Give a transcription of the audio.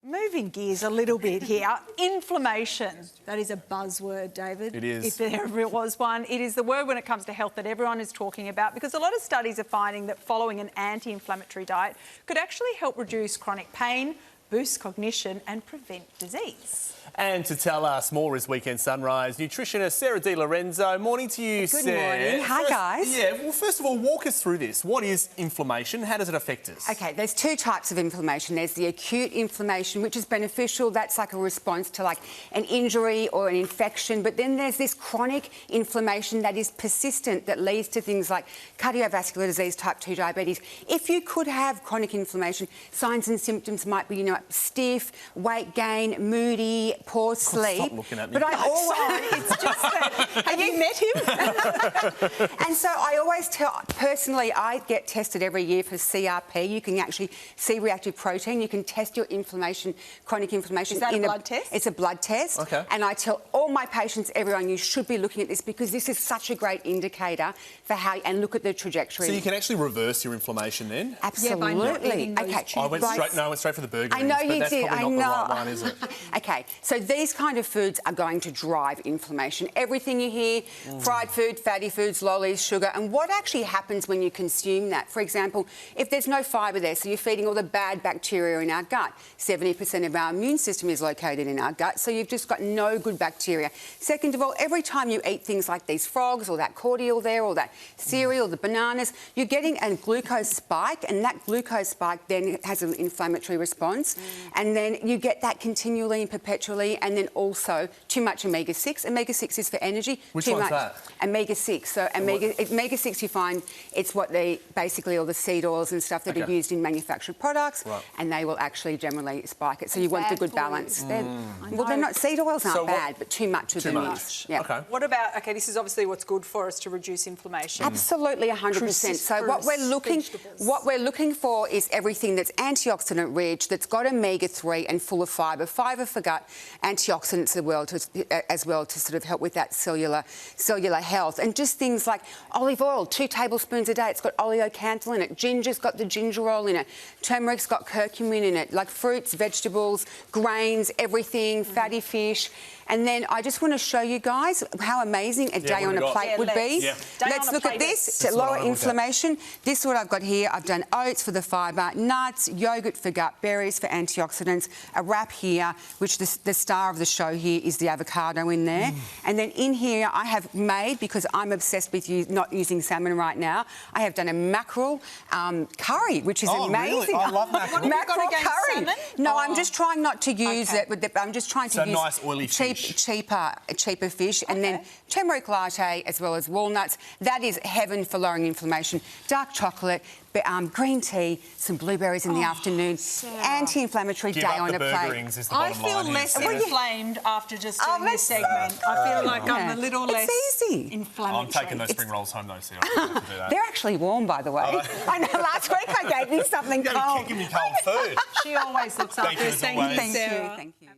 Moving gears a little bit here, inflammation. That is a buzzword, David. It is. If there ever was one. It is the word when it comes to health that everyone is talking about because a lot of studies are finding that following an anti-inflammatory diet could actually help reduce chronic pain, boost cognition and prevent disease. And to tell us more is Weekend Sunrise nutritionist Sarah Di Lorenzo. Morning to you, Good Sarah. morning. Hi, guys. Yeah, well, first of all, walk us through this. What is inflammation? How does it affect us? Okay, there's two types of inflammation. There's the acute inflammation, which is beneficial. That's like a response to like an injury or an infection. But then there's this chronic inflammation that is persistent that leads to things like cardiovascular disease, type 2 diabetes. If you could have chronic inflammation, signs and symptoms might be, stiff, weight gain, moody, poor sleep. Stop looking at me. But I always... It's just that, have you met him? And so I always tell, personally, I get tested every year for CRP. You can actually see reactive protein. You can test your inflammation, chronic inflammation. Is that a blood test? It's a blood test. Okay. And I tell all my patients, everyone, you should be looking at this because this is such a great indicator for how, and look at the trajectory. So you can actually reverse your inflammation then? Absolutely. Yeah, by not eating those Okay. I went straight for the burger. I know but you that's did. probably not the right one, is it? Okay, so these kind of foods are going to drive inflammation. Everything you hear, fried food, fatty foods, lollies, sugar, and what actually happens when you consume that? For example, if there's no fibre there, so you're feeding all the bad bacteria in our gut. 70% of our immune system is located in our gut, so you've just got no good bacteria. Second of all, every time you eat things like these frogs or that cordial there or that cereal, the bananas, you're getting a glucose spike, and that glucose spike then has an inflammatory response, and then you get that continually and perpetually, and then also too much omega-6. Omega-6 is for energy. Which too one's much. that? Omega-6. So omega-6 you find it's what they basically all the seed oils and stuff that are used in manufactured products, and they will actually generally spike it. So you want the good balance. Well, they're not, seed oils aren't bad, but too much of them is. Yeah. Okay. What about, okay, this is obviously what's good for us to reduce inflammation. Absolutely, 100%. So what we're looking for is everything that's antioxidant rich, that's got omega-3 and full of fibre. Fibre for gut, antioxidants as well to sort of help with that cellular health. And just things like olive oil, 2 tablespoons a day. It's got oleocanthal in it. Ginger's got the gingerol in it. Turmeric's got curcumin in it. Like fruits, vegetables, grains, everything, fatty fish. And then I just want to show you guys how amazing a day on a plate would be. Yeah. Let's look at this to lower inflammation. This is what I've got here. I've done oats for the fibre, nuts, yogurt for gut, berries for antioxidants, a wrap here, which the star of the show here is the avocado in there. And then in here I have made, because I'm obsessed with not using salmon right now, I have done a mackerel curry, which is amazing. Really? I love mackerel. Mackerel curry. Salmon? No, I'm just trying not to use it, but I'm just trying to use nice oily fish. cheaper fish, and then turmeric latte as well as walnuts. That is heaven for lowering inflammation. Dark chocolate, green tea, some blueberries in the afternoon. Anti-inflammatory day on a plate. I feel less inflamed after just doing this segment. I feel like I'm a little less inflammatory. I'm taking those spring rolls home though, Sarah. I have to do that. They're actually warm, by the way. I know last week I gave you something cold. You're kicking me cold food. She always looks after us. Thank you, Thank you, Sarah. Thank you.